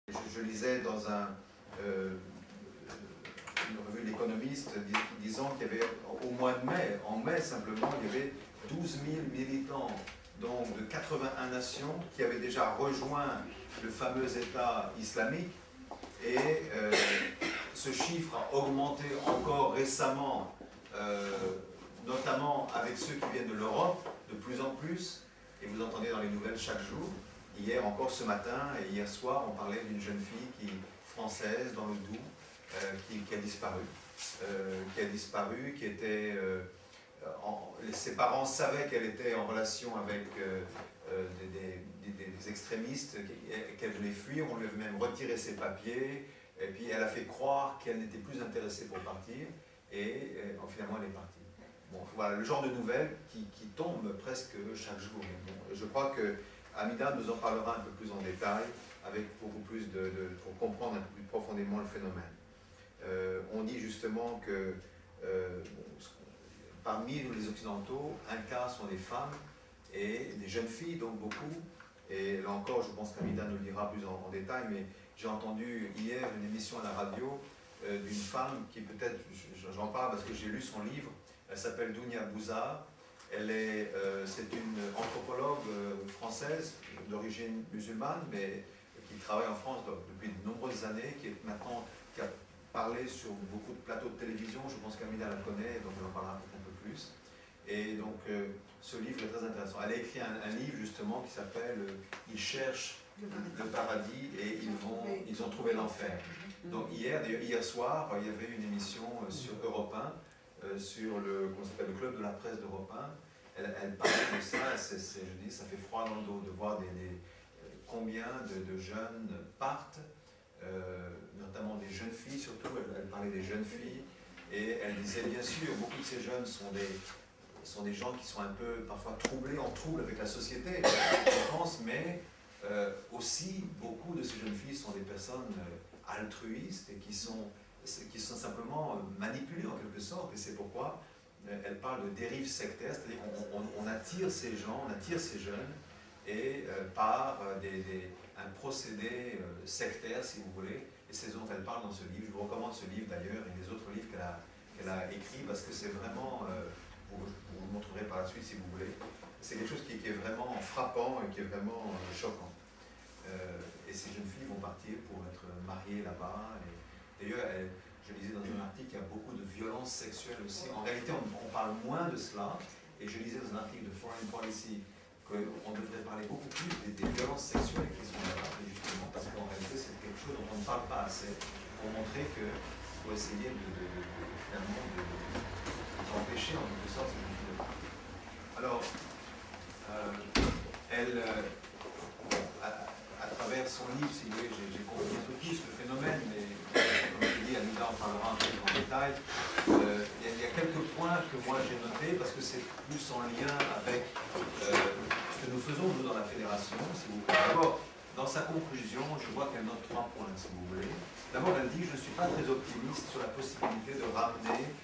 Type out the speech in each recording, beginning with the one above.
Je lisais dans une revue de l'Économiste disant qu'il y avait au mois de mai, en mai simplement, il y avait 12 000 militants donc, de 81 nations qui avaient déjà rejoint le fameux État islamique et ce chiffre a augmenté encore récemment, notamment avec ceux qui viennent de l'Europe, de plus en plus, et vous entendez dans les nouvelles chaque jour. Hier encore ce matin et hier soir, on parlait d'une jeune fille française dans le Doubs qui a disparu, qui était... ses parents savaient qu'elle était en relation avec des extrémistes, qu'elle voulait fuir, on lui avait même retiré ses papiers, et puis elle a fait croire qu'elle n'était plus intéressée pour partir, et finalement elle est partie. Bon, voilà, le genre de nouvelles qui tombent presque chaque jour. Bon, je crois que Hamida nous en parlera un peu plus en détail, avec beaucoup plus pour comprendre un peu plus profondément le phénomène. On dit justement que parmi les Occidentaux, un quart sont des femmes et des jeunes filles, donc beaucoup. Et là encore, je pense qu'Hamida nous le dira plus en détail, mais j'ai entendu hier une émission à la radio d'une femme qui peut-être, j'en parle parce que j'ai lu son livre, elle s'appelle Dounia Bouzar. C'est une anthropologue française d'origine musulmane, mais qui travaille en France depuis de nombreuses années, qui a parlé sur beaucoup de plateaux de télévision. Je pense qu'Amina la connaît, donc on en parlera un peu plus. Et donc ce livre est très intéressant. Elle a écrit un livre justement qui s'appelle Ils cherchent le paradis et ils ont trouvé l'enfer. Donc hier soir, il y avait une émission sur Europe 1, sur le club de la presse d'Europe 1. Elle parlait de ça, je dis, ça fait froid dans le dos de voir combien de jeunes partent, notamment des jeunes filles surtout, elle parlait des jeunes filles, et elle disait bien sûr, beaucoup de ces jeunes sont des gens qui sont un peu parfois en trouble avec la société, je pense, mais aussi beaucoup de ces jeunes filles sont des personnes altruistes et qui sont simplement manipulées en quelque sorte, et c'est pourquoi elle parle de dérive sectaire, c'est-à-dire qu'on attire ces gens, on attire ces jeunes, et par un procédé sectaire, si vous voulez, et c'est ce dont elle parle dans ce livre. Je vous recommande ce livre d'ailleurs, et les autres livres qu'elle a écrits, parce que c'est vraiment, vous le montrerez par la suite si vous voulez, c'est quelque chose qui est vraiment frappant et qui est vraiment choquant. Et ces jeunes filles vont partir pour être mariées là-bas, et d'ailleurs, je lisais dans un article qu'il y a beaucoup de violences sexuelles aussi. En réalité, on parle moins de cela. Et je lisais dans un article de Foreign Policy qu'on devrait parler beaucoup plus des violences sexuelles qui sont là-bas, justement, parce qu'en réalité, c'est quelque chose dont on ne parle pas assez, pour montrer pour essayer finalement d'empêcher en quelque sorte ces jeunes filles de partir. Alors, à travers son livre, si vous voulez, j'ai compris un peu plus le phénomène, mais comme je l'ai dit, Amina en parlera un peu en détail. Il y a quelques points que moi j'ai notés, parce que c'est plus en lien avec ce que nous faisons, nous, dans la fédération, si vous voulez. D'abord, dans sa conclusion, je vois qu'elle note 3 points, si vous voulez. D'abord, elle dit « Je ne suis pas très optimiste sur la possibilité de ramener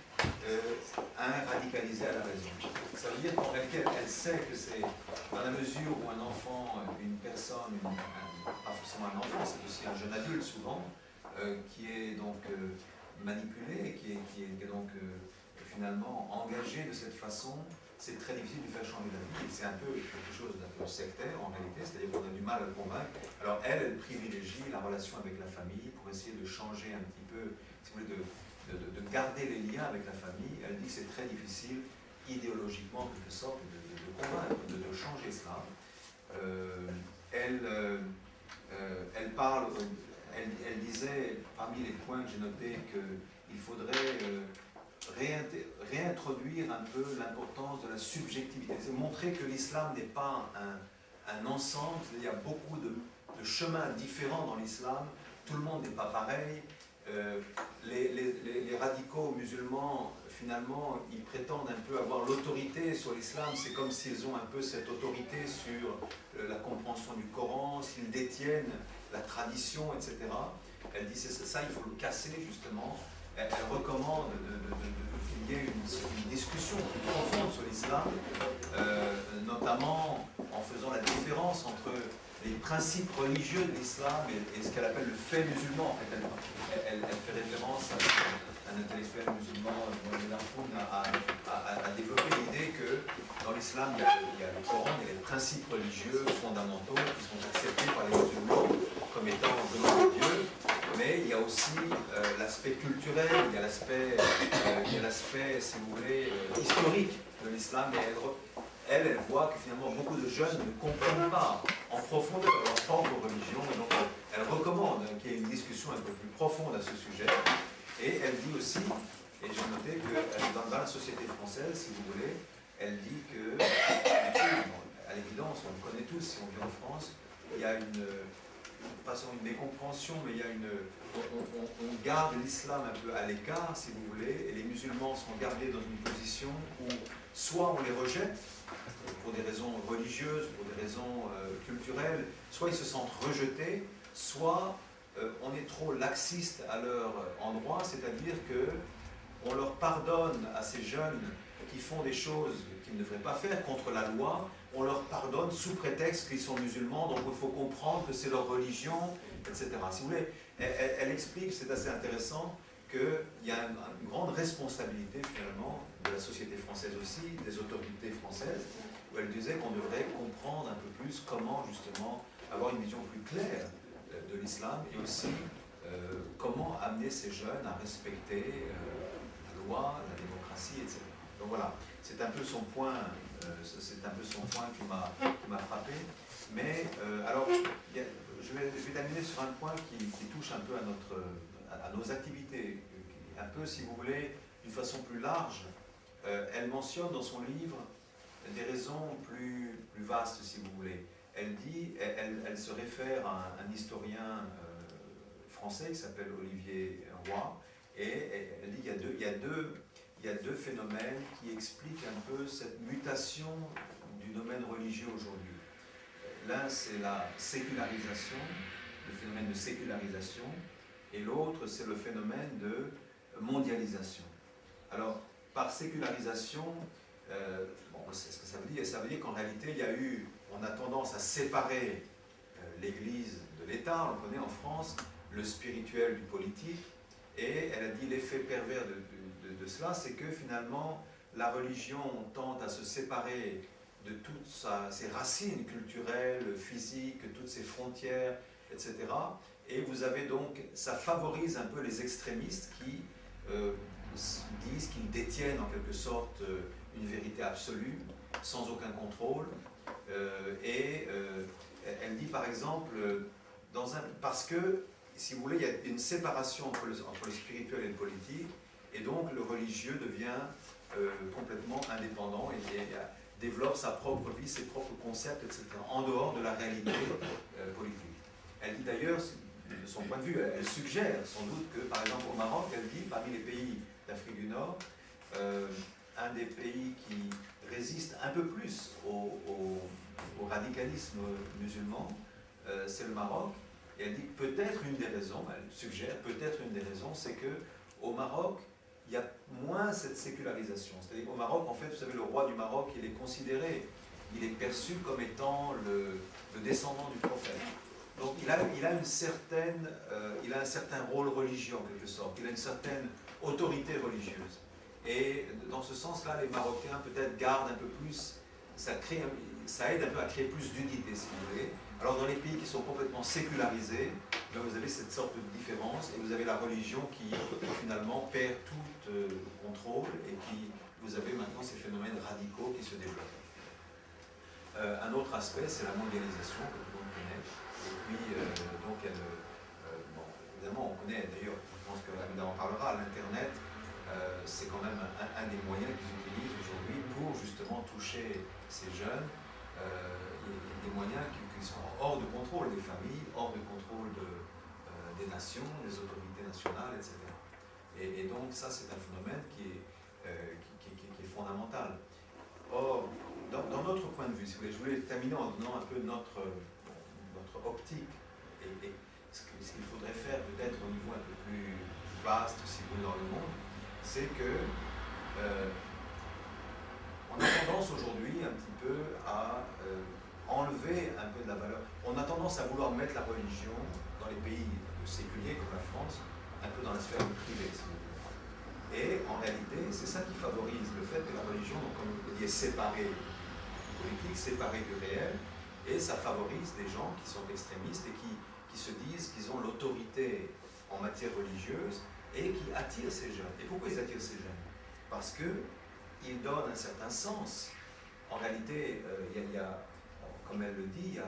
un radicalisé à la raison ». Ça veut dire qu'en réalité, elle sait que c'est dans la mesure où un enfant, une personne, pas forcément un enfant, c'est aussi un jeune adulte souvent, qui est donc manipulé et qui est donc finalement engagé de cette façon, c'est très difficile de faire changer d'avis. C'est un peu quelque chose d'un peu sectaire en réalité, c'est-à-dire qu'on a du mal à le convaincre. Alors elle privilégie la relation avec la famille pour essayer de changer un petit peu, si vous voulez, de garder les liens avec la famille. Elle dit que c'est très difficile idéologiquement, en quelque sorte, de convaincre, de changer cela. Elle disait, parmi les points que j'ai notés, qu'il faudrait réintroduire un peu l'importance de la subjectivité. C'est montrer que l'islam n'est pas un ensemble, c'est-à-dire qu'il y a beaucoup de chemins différents dans l'islam, tout le monde n'est pas pareil. Les radicaux musulmans, finalement, ils prétendent un peu avoir l'autorité sur l'islam. C'est comme s'ils ont un peu cette autorité sur la compréhension du Coran, s'ils détiennent la tradition, etc. Elle dit c'est ça, il faut le casser justement. Elle recommande qu'il y ait une discussion plus profonde sur l'islam, notamment en faisant la différence entre les principes religieux de l'islam et ce qu'elle appelle le fait musulman. En fait, elle fait référence à un intellectuel musulman, Mohamed Harpoun, a développé l'idée que dans l'islam, il y a le Coran, il y a les principes religieux fondamentaux qui sont acceptés par les musulmans comme étant venant de Dieu, mais il y a aussi l'aspect culturel, il y a l'aspect, si vous voulez, historique de l'islam. Elle voit que finalement beaucoup de jeunes ne comprennent pas en profondeur leur propre religion, et donc elle recommande qu'il y ait une discussion un peu plus profonde à ce sujet. Et elle dit aussi, et j'ai noté que dans la société française, si vous voulez, elle dit que, à l'évidence, on le connaît tous si on vit en France, il y a pas seulement une mécompréhension, mais il y a on garde l'islam un peu à l'écart, si vous voulez, et les musulmans sont gardés dans une position où soit on les rejette, pour des raisons religieuses, pour des raisons culturelles, soit ils se sentent rejetés, soit on est trop laxiste à leur endroit, c'est-à-dire qu'on leur pardonne à ces jeunes qui font des choses qu'ils ne devraient pas faire contre la loi, on leur pardonne sous prétexte qu'ils sont musulmans, donc il faut comprendre que c'est leur religion, etc. Si vous voulez, elle explique, c'est assez intéressant, qu'il y a une grande responsabilité finalement de la société française aussi, des autorités françaises, où elle disait qu'on devrait comprendre un peu plus comment justement avoir une vision plus claire de l'islam et aussi comment amener ces jeunes à respecter la loi, la démocratie, etc. Donc voilà, c'est un peu son point, qui m'a frappé. Mais alors, je vais terminer sur un point qui touche un peu à nos activités, un peu, si vous voulez, d'une façon plus large. Elle mentionne dans son livre des raisons plus vastes, si vous voulez. Elle se réfère à un historien français qui s'appelle Olivier Roy, et elle dit qu'il y a deux phénomènes qui expliquent un peu cette mutation du domaine religieux aujourd'hui. L'un, c'est la sécularisation, le phénomène de sécularisation, et l'autre, c'est le phénomène de mondialisation. Alors, par sécularisation, c'est ce que ça veut dire. Ça veut dire qu'en réalité, on a tendance à séparer l'Église de l'État. On connaît en France le spirituel du politique. Et elle a dit l'effet pervers de cela, c'est que finalement, la religion tente à se séparer de toutes ses racines culturelles, physiques, toutes ses frontières, etc. Et vous avez donc, ça favorise un peu les extrémistes qui disent qu'ils détiennent en quelque sorte une vérité absolue, sans aucun contrôle. Elle dit par exemple, parce que, si vous voulez, il y a une séparation entre le spirituel et le politique, et donc le religieux devient complètement indépendant et développe sa propre vie, ses propres concepts, etc., en dehors de la réalité politique. Elle dit d'ailleurs, de son point de vue, elle suggère sans doute que, par exemple, au Maroc, elle dit, parmi les pays d'Afrique du Nord, un des pays qui résiste un peu plus au radicalisme musulman, c'est le Maroc. Et elle dit que peut-être une des raisons, elle suggère peut-être une des raisons, c'est qu'au Maroc, il y a moins cette sécularisation. C'est-à-dire qu'au Maroc, en fait, vous savez, le roi du Maroc, il est considéré, il est perçu comme étant le descendant du prophète. Donc il a un certain rôle religieux en quelque sorte, il a une certaine autorité religieuse. Et dans ce sens-là, les Marocains peut-être gardent un peu plus, ça aide un peu à créer plus d'unité, si vous voulez. Alors dans les pays qui sont complètement sécularisés, là, vous avez cette sorte de différence et vous avez la religion qui finalement perd tout contrôle et vous avez maintenant ces phénomènes radicaux qui se développent. Un autre aspect, c'est la mondialisation que tout le monde connaît. Et puis, donc, évidemment, on connaît, d'ailleurs, je pense que Amina en parlera, l'Internet, c'est quand même un des moyens qu'ils utilisent aujourd'hui pour justement toucher ces jeunes. Il y a des moyens qui sont hors de contrôle des familles, hors de contrôle des nations, des autorités nationales, etc. Et donc ça, c'est un phénomène qui est fondamental. Or, dans notre point de vue, si vous voulez, je voulais terminer en donnant un peu notre optique et ce qu'il faudrait faire peut-être au niveau un peu plus vaste, si vous voulez, dans le monde, c'est que on a tendance aujourd'hui un petit peu à enlever un peu de la valeur. On a tendance à vouloir mettre la religion dans les pays séculiers comme la France, un peu dans la sphère privée, si vous voulez. Et en réalité, c'est ça qui favorise le fait que la religion, donc, comme je l'ai dit, est séparée du politique, séparée du réel, et ça favorise des gens qui sont extrémistes et qui se disent qu'ils ont l'autorité en matière religieuse et qui attirent ces jeunes. Et pourquoi ils attirent ces jeunes? Parce qu'ils donnent un certain sens. En réalité, comme elle le dit,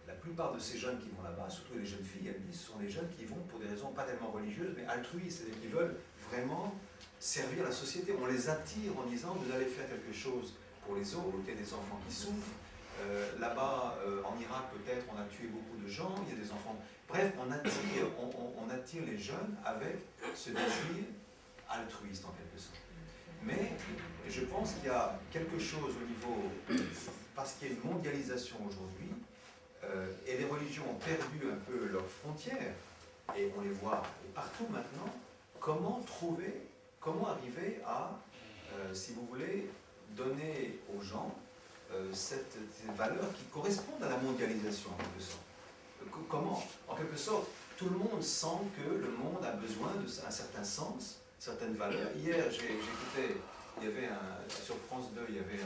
la plupart de ces jeunes qui vont là-bas, surtout les jeunes filles, elles disent, ce sont des jeunes qui vont pour des raisons pas tellement religieuses, mais altruistes, c'est-à-dire qui veulent vraiment servir la société. On les attire en disant, vous allez faire quelque chose pour les autres, il y a des enfants qui souffrent. Là-bas, en Irak, peut-être, on a tué beaucoup de gens, il y a des enfants. Bref, on attire les jeunes avec ce désir altruiste, en quelque sorte. Mais je pense qu'il y a quelque chose au niveau, parce qu'il y a une mondialisation aujourd'hui, et les religions ont perdu un peu leurs frontières, et on les voit partout maintenant, comment arriver à, si vous voulez, donner aux gens ces valeurs qui correspondent à la mondialisation, en quelque sorte. Comment? En quelque sorte, tout le monde sent que le monde a besoin d'un certain sens, certaines valeurs. Hier, j'écoutais, sur France 2, il y avait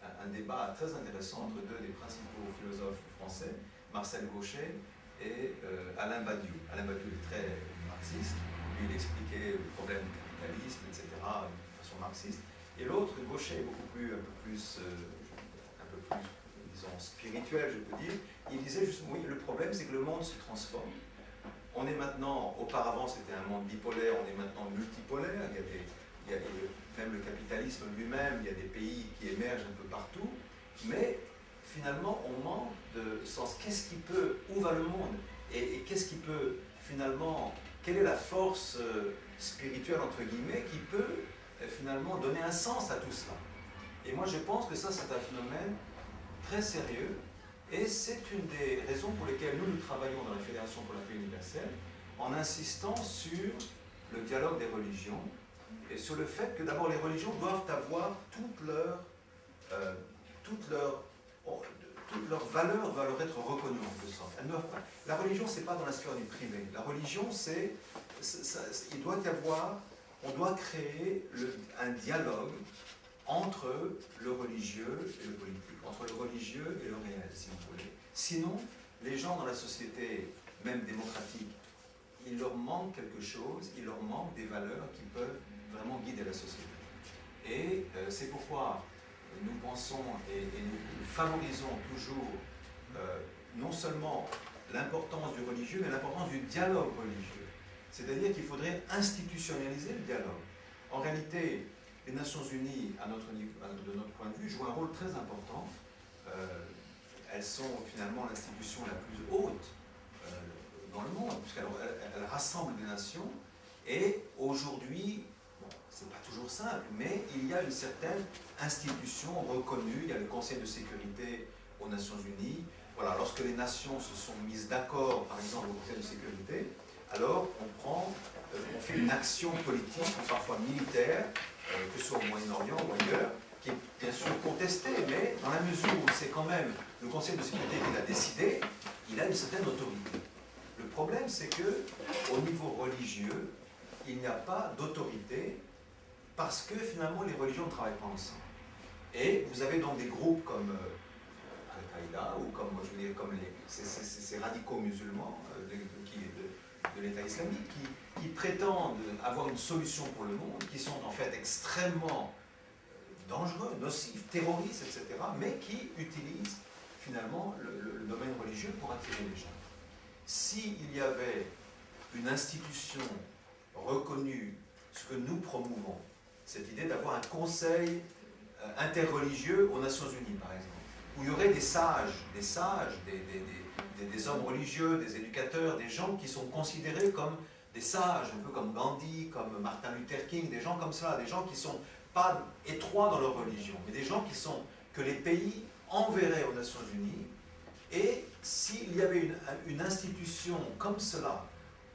un débat très intéressant entre deux des principaux philosophes français, Marcel Gauchet et Alain Badiou. Alain Badiou est très marxiste, lui il expliquait le problème du capitalisme, etc., de façon marxiste. Et l'autre, Gauchet, un peu plus, disons, spirituel, je peux dire, il disait justement, oui, le problème c'est que le monde se transforme. On est maintenant, auparavant c'était un monde bipolaire, on est maintenant multipolaire, même le capitalisme lui-même, il y a des pays qui émergent un peu partout, mais finalement on manque de sens. Où va le monde? Et qu'est-ce qui peut finalement, quelle est la force spirituelle entre guillemets qui peut finalement donner un sens à tout cela? Et moi je pense que ça c'est un phénomène très sérieux, et c'est une des raisons pour lesquelles nous travaillons dans la Fédération pour la paix universelle, en insistant sur le dialogue des religions, et sur le fait que d'abord les religions doivent avoir toute leur valeur doit leur être reconnue en quelque sorte. La religion, c'est pas dans la sphère du privé. La religion, il doit y avoir, on doit créer un dialogue entre le religieux et le politique, entre le religieux et le réel, si vous voulez. Sinon, les gens dans la société, même démocratique, il leur manque quelque chose, il leur manque des valeurs qui peuvent vraiment guider la société. Et c'est pourquoi nous pensons et nous favorisons toujours non seulement l'importance du religieux, mais l'importance du dialogue religieux. C'est-à-dire qu'il faudrait institutionnaliser le dialogue. En réalité, les Nations Unies, de notre point de vue, jouent un rôle très important. Elles sont finalement l'institution la plus haute dans le monde, puisqu'elles rassemblent des nations. Et aujourd'hui, bon, c'est pas toujours simple, mais il y a une certaine institution reconnue. Il y a le Conseil de sécurité aux Nations Unies. Voilà, lorsque les nations se sont mises d'accord, par exemple au Conseil de sécurité, alors on fait une action politique, parfois militaire, que ce soit au Moyen-Orient ou ailleurs, qui est bien sûr contestée, mais dans la mesure où c'est quand même le Conseil de sécurité qui l'a décidé, il a une certaine autorité. Le problème, c'est qu'au niveau religieux, il n'y a pas d'autorité parce que finalement les religions ne travaillent pas ensemble. Et vous avez donc des groupes comme Al-Qaïda ou comme, je veux dire, comme ces radicaux musulmans de l'État islamique qui prétendent avoir une solution pour le monde, qui sont en fait extrêmement dangereux, nocifs, terroristes, etc., mais qui utilisent finalement le domaine religieux pour attirer les gens. S'il y avait une institution reconnue, ce que nous promouvons, cette idée d'avoir un conseil interreligieux aux Nations Unies, par exemple, où il y aurait des sages, des hommes religieux, des éducateurs, des gens qui sont considérés comme des sages, un peu comme Gandhi, comme Martin Luther King, des gens comme ça, des gens qui ne sont pas étroits dans leur religion, mais des gens que les pays enverraient aux Nations Unies. Et s'il y avait une institution comme cela,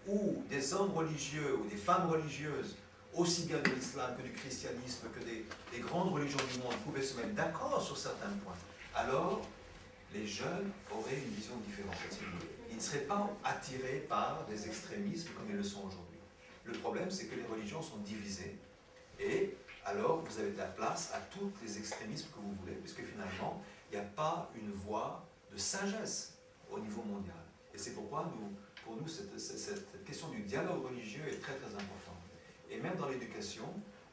où des hommes religieux ou des femmes religieuses, aussi bien de l'islam que du christianisme, que des grandes religions du monde pouvaient se mettre d'accord sur certains points, alors les jeunes auraient une vision différente. Ils ne seraient pas attirés par des extrémismes comme ils le sont aujourd'hui. Le problème, c'est que les religions sont divisées, et alors vous avez de la place à tous les extrémismes que vous voulez, puisque finalement, il n'y a pas une voie de sagesse au niveau mondial. Et c'est pourquoi, pour nous, cette question du dialogue religieux est très très importante. Et même dans l'éducation,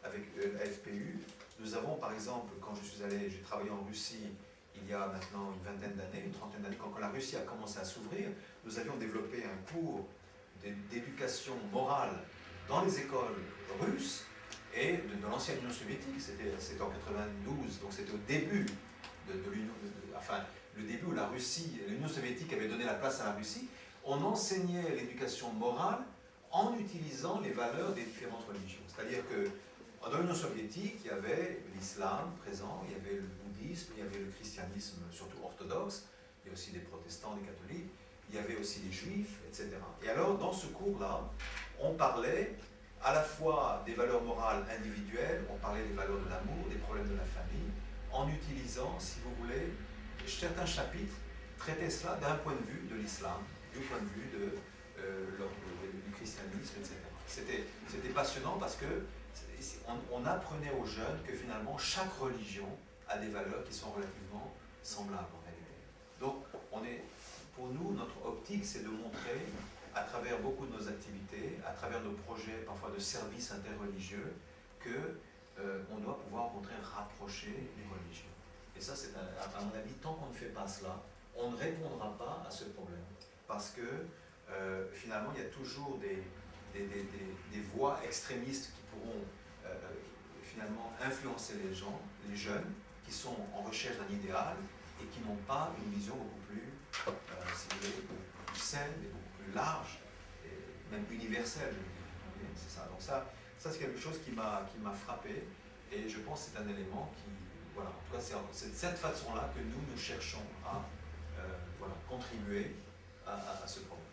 avec la FPU, nous avons par exemple, quand j'ai travaillé en Russie il y a maintenant une vingtaine d'années, une trentaine d'années, quand la Russie a commencé à s'ouvrir, nous avions développé un cours d'éducation morale dans les écoles russes et de l'ancienne Union soviétique. C'était en 92, donc c'était au début de l'Union, enfin le début où l'Union soviétique avait donné la place à la Russie. On enseignait l'éducation morale en utilisant les valeurs des différentes religions. C'est-à-dire que dans l'Union soviétique, il y avait l'islam présent, il y avait le bouddhisme, il y avait le christianisme, surtout orthodoxe, il y a aussi des protestants, des catholiques, il y avait aussi les juifs, etc. Et alors, dans ce cours-là, on parlait à la fois des valeurs morales individuelles, on parlait des valeurs de l'amour, des problèmes de la famille, en utilisant, si vous voulez, certains chapitres traitaient cela d'un point de vue de l'islam, du point de vue du christianisme, etc. C'était passionnant parce que on apprenait aux jeunes que finalement chaque religion a des valeurs qui sont relativement semblables en réalité. Donc pour nous, notre optique, c'est de montrer à travers beaucoup de nos activités, à travers nos projets parfois de services interreligieux, qu'on doit pouvoir au contraire rapprocher les religions. Et ça, c'est à mon avis, tant qu'on ne fait pas cela, on ne répondra pas à ce problème. Parce que finalement, il y a toujours des voix extrémistes qui pourront finalement influencer les gens, les jeunes, qui sont en recherche d'un idéal et qui n'ont pas une vision beaucoup plus, si vous voulez, beaucoup plus saine et beaucoup plus large, et même universelle. C'est ça. Donc ça c'est quelque chose qui m'a frappé, et je pense que c'est un élément qui, voilà, en tout cas c'est de cette façon-là que nous cherchons à contribuer à ce problème.